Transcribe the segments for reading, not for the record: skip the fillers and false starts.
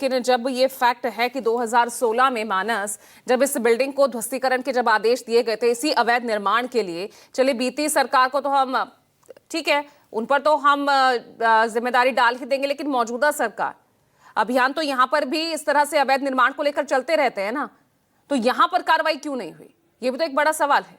लेकिन जब ये फैक्ट है कि 2016 में मानस जब इस बिल्डिंग को ध्वस्तीकरण के जब आदेश दिए गए थे इसी अवैध निर्माण के लिए, चलिए बीती सरकार को तो हम ठीक है उन पर तो हम जिम्मेदारी डाल ही देंगे, लेकिन मौजूदा सरकार अभियान तो यहां पर भी इस तरह से अवैध निर्माण को लेकर चलते रहते हैं ना, तो यहां पर कार्रवाई क्यों नहीं हुई, ये भी तो एक बड़ा सवाल है।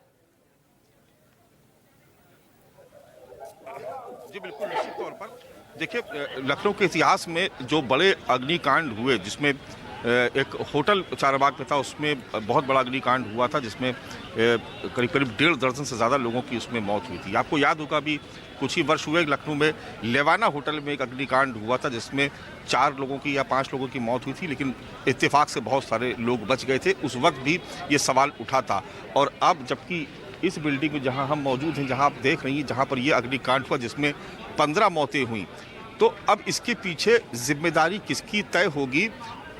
जी बिल्कुल, निश्चित तौर पर देखिए, लखनऊ के इतिहास में जो बड़े अग्निकांड हुए जिसमें एक होटल चारबाग पे था, उसमें बहुत बड़ा अग्निकांड हुआ था जिसमें करीब करीब 1.5 दर्जन से ज़्यादा लोगों की उसमें मौत हुई थी। आपको याद होगा अभी कुछ ही वर्ष हुए लखनऊ में लेवाना होटल में एक अग्निकांड हुआ था जिसमें 4 लोगों की या 5 लोगों की मौत हुई थी, लेकिन इत्तेफाक से बहुत सारे लोग बच गए थे। उस वक्त भी ये सवाल उठा था। और अब जबकि इस बिल्डिंग में जहां हम मौजूद हैं, जहां आप देख रही हैं, जहां पर ये अग्निकांड हुआ जिसमें 15 मौतें हुई, तो अब इसके पीछे जिम्मेदारी किसकी तय होगी?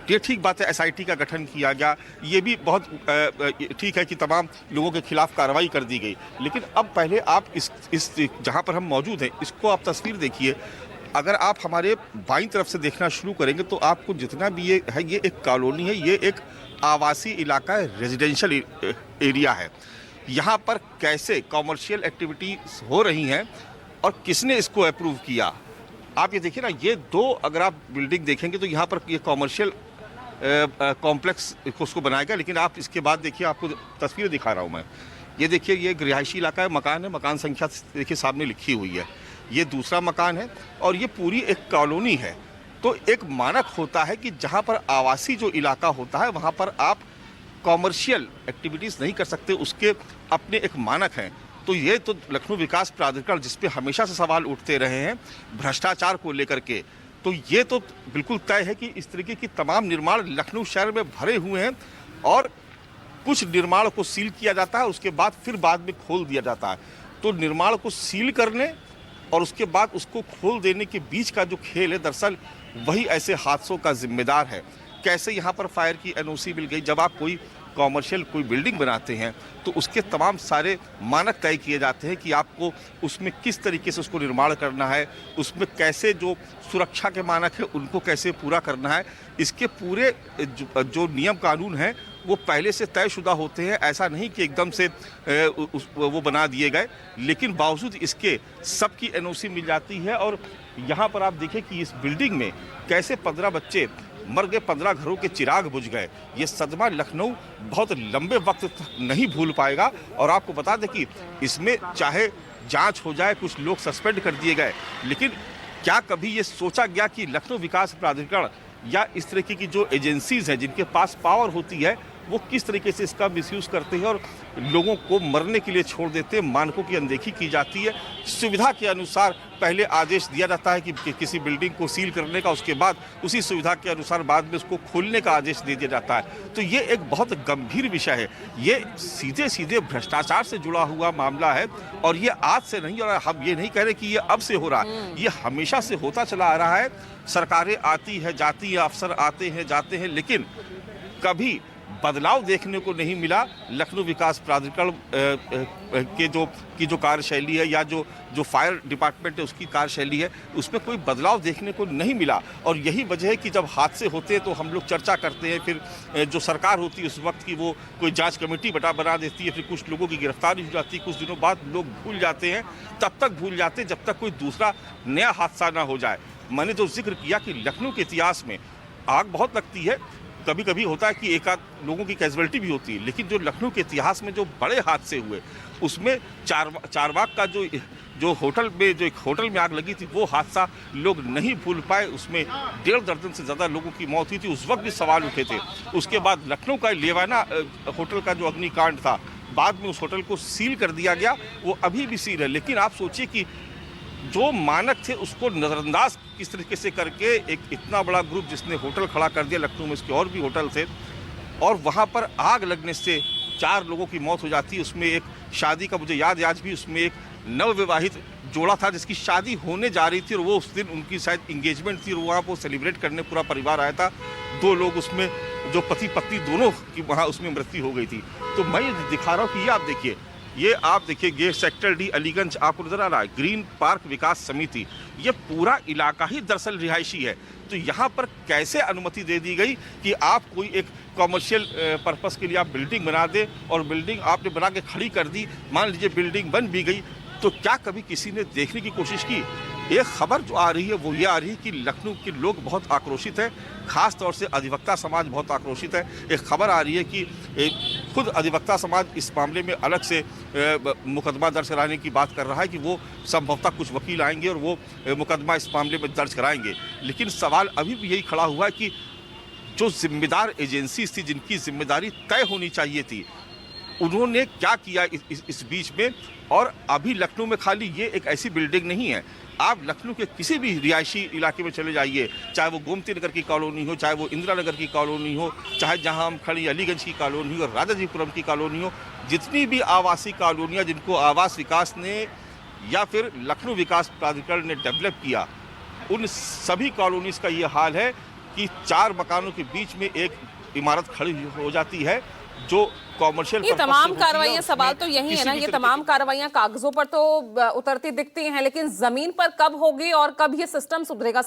ये ठीक बात है, एसआईटी का गठन किया गया, ये भी बहुत ठीक है कि तमाम लोगों के खिलाफ कार्रवाई कर दी गई, लेकिन अब पहले आप इस जहां पर हम मौजूद हैं इसको आप तस्वीर देखिए। अगर आप हमारे बाईं तरफ से देखना शुरू करेंगे तो आपको जितना भी ये है, ये एक कॉलोनी है, ये एक आवासीय इलाका है, रेजिडेंशियल एरिया है। यहाँ पर कैसे कॉमर्शियल एक्टिविटीज हो रही हैं और किसने इसको अप्रूव किया? आप ये देखिए ना, ये दो अगर आप बिल्डिंग देखेंगे तो यहाँ पर ये कॉमर्शियल कॉम्प्लेक्स उसको बनाया गया, लेकिन आप इसके बाद देखिए, आपको तस्वीर दिखा रहा हूँ मैं। ये देखिए, ये एक रिहायशी इलाका है, मकान है, मकान संख्या देखिए सामने लिखी हुई है, ये दूसरा मकान है और ये पूरी एक कॉलोनी है। तो एक मानक होता है कि जहाँ पर आवासीय जो इलाका होता है वहाँ पर आप कॉमर्शियल एक्टिविटीज़ नहीं कर सकते, उसके अपने एक मानक हैं। तो ये तो लखनऊ विकास प्राधिकरण जिस पे हमेशा से सवाल उठते रहे हैं भ्रष्टाचार को लेकर के, तो ये तो बिल्कुल तय है कि इस तरीके की तमाम निर्माण लखनऊ शहर में भरे हुए हैं और कुछ निर्माण को सील किया जाता है, उसके बाद फिर बाद में खोल दिया जाता है। तो निर्माण को सील करने और उसके बाद उसको खोल देने के बीच का जो खेल है, दरअसल वही ऐसे हादसों का जिम्मेदार है। कैसे यहाँ पर फायर की एनओसी मिल गई? जब आप कोई कॉमर्शियल कोई बिल्डिंग बनाते हैं तो उसके तमाम सारे मानक तय किए जाते हैं कि आपको उसमें किस तरीके से उसको निर्माण करना है, उसमें कैसे जो सुरक्षा के मानक है उनको कैसे पूरा करना है। इसके पूरे जो नियम कानून हैं वो पहले से तयशुदा होते हैं, ऐसा नहीं कि एकदम से वो बना दिए गए, लेकिन बावजूद इसके सबकी एनओसी मिल जाती है। और यहाँ पर आप देखें कि इस बिल्डिंग में कैसे 15 बच्चे मर गए, 15 घरों के चिराग बुझ गए। ये सदमा लखनऊ बहुत लंबे वक्त तक नहीं भूल पाएगा। और आपको बता दें कि इसमें चाहे जांच हो जाए, कुछ लोग सस्पेंड कर दिए गए, लेकिन क्या कभी ये सोचा गया कि लखनऊ विकास प्राधिकरण या इस तरीके की जो एजेंसीज हैं जिनके पास पावर होती है वो किस तरीके से इसका मिसयूज करते हैं और लोगों को मरने के लिए छोड़ देते हैं, मानकों की अनदेखी की जाती है। सुविधा के अनुसार पहले आदेश दिया जाता है कि किसी बिल्डिंग को सील करने का, उसके बाद उसी सुविधा के अनुसार बाद में उसको खोलने का आदेश दे दिया जाता है। तो ये एक बहुत गंभीर विषय है, ये सीधे सीधे भ्रष्टाचार से जुड़ा हुआ मामला है। और ये आज से नहीं, और हम ये नहीं कह रहे कि ये अब से हो रहा है, ये हमेशा से होता चला आ रहा है। सरकारें आती है जाती है, अफसर आते हैं जाते हैं, लेकिन कभी बदलाव देखने को नहीं मिला। लखनऊ विकास प्राधिकरण की जो कार्यशैली है या जो फायर डिपार्टमेंट है उसकी कार्यशैली है, उसमें कोई बदलाव देखने को नहीं मिला। और यही वजह है कि जब हादसे होते हैं तो हम लोग चर्चा करते हैं, फिर जो सरकार होती है उस वक्त की वो कोई जांच कमेटी बना देती है, फिर कुछ लोगों की गिरफ्तारी हो जाती है, कुछ दिनों बाद लोग भूल जाते हैं। तब तक भूल जाते हैं जब तक कोई दूसरा नया हादसा ना हो जाए। मैंने तो जिक्र किया कि लखनऊ के इतिहास में आग बहुत लगती है, कभी कभी होता है कि एक आध लोगों की कैजुअलिटी भी होती है, लेकिन जो लखनऊ के इतिहास में जो बड़े हादसे हुए उसमें चारबाग का जो होटल में जो एक होटल में आग लगी थी वो हादसा लोग नहीं भूल पाए। उसमें 1.5 दर्जन से ज़्यादा लोगों की मौत हुई थी, उस वक्त भी सवाल उठे थे। उसके बाद लखनऊ का लेवाना होटल का जो अग्निकांड था, बाद में उस होटल को सील कर दिया गया, वो अभी भी सील है। लेकिन आप सोचिए कि जो मानक थे उसको नज़रअंदाज किस तरीके से करके एक इतना बड़ा ग्रुप जिसने होटल खड़ा कर दिया, लखनऊ में इसके और भी होटल थे, और वहाँ पर आग लगने से 4 लोगों की मौत हो जाती है। उसमें एक शादी का मुझे याद है आज भी, उसमें एक नवविवाहित जोड़ा था जिसकी शादी होने जा रही थी और वो उस दिन उनकी शायद इंगेजमेंट थी और वहाँ पर सेलिब्रेट करने पूरा परिवार आया था। 2 लोग उसमें जो पति पत्नी दोनों की वहाँ उसमें मृत्यु हो गई थी। तो मैं दिखा रहा हूँ कि ये आप देखिए, ये सेक्टर डी अलीगंज आपको नजर आ रहा है, ग्रीन पार्क विकास समिति, ये पूरा इलाका ही दरअसल रिहायशी है। तो यहाँ पर कैसे अनुमति दे दी गई कि आप कोई एक कॉमर्शियल पर्पस के लिए आप बिल्डिंग बना दें, और बिल्डिंग आपने बना के खड़ी कर दी, मान लीजिए बिल्डिंग बन भी गई, तो क्या कभी किसी ने देखने की कोशिश की? एक खबर जो आ रही है वो ये आ रही है कि लखनऊ के लोग बहुत आक्रोशित हैं, खास तौर से अधिवक्ता समाज बहुत आक्रोशित है। एक खबर आ रही है कि खुद अधिवक्ता समाज इस मामले में अलग से मुकदमा दर्ज कराने की बात कर रहा है कि वो संभवतः कुछ वकील आएंगे और वो मुकदमा इस मामले में दर्ज कराएंगे। लेकिन सवाल अभी भी यही खड़ा हुआ है कि जो जिम्मेदार एजेंसी थी, जिनकी जिम्मेदारी तय होनी चाहिए थी, उन्होंने क्या किया इस बीच में? और अभी लखनऊ में खाली ये एक ऐसी बिल्डिंग नहीं है, आप लखनऊ के किसी भी रिहायशी इलाके में चले जाइए, चाहे वो गोमती नगर की कॉलोनी हो, चाहे वो इंदिरा नगर की कॉलोनी हो, चाहे जहां हम खड़ी अलीगंज की कॉलोनी हो, राजाजीपुरम की कॉलोनी हो, जितनी भी आवासीय कॉलोनियां जिनको आवास विकास ने या फिर लखनऊ विकास प्राधिकरण ने डेवलप किया, उन सभी कॉलोनीज का ये हाल है कि 4 मकानों के बीच में एक इमारत खड़ी हो जाती है जो कॉमर्शियल। ये तमाम कार्रवाइयां, सवाल तो यही है ना, ये तमाम कार्रवाइयां कागजों पर तो उतरती दिखती हैं, लेकिन जमीन पर कब होगी और कब ये सिस्टम सुधरेगा?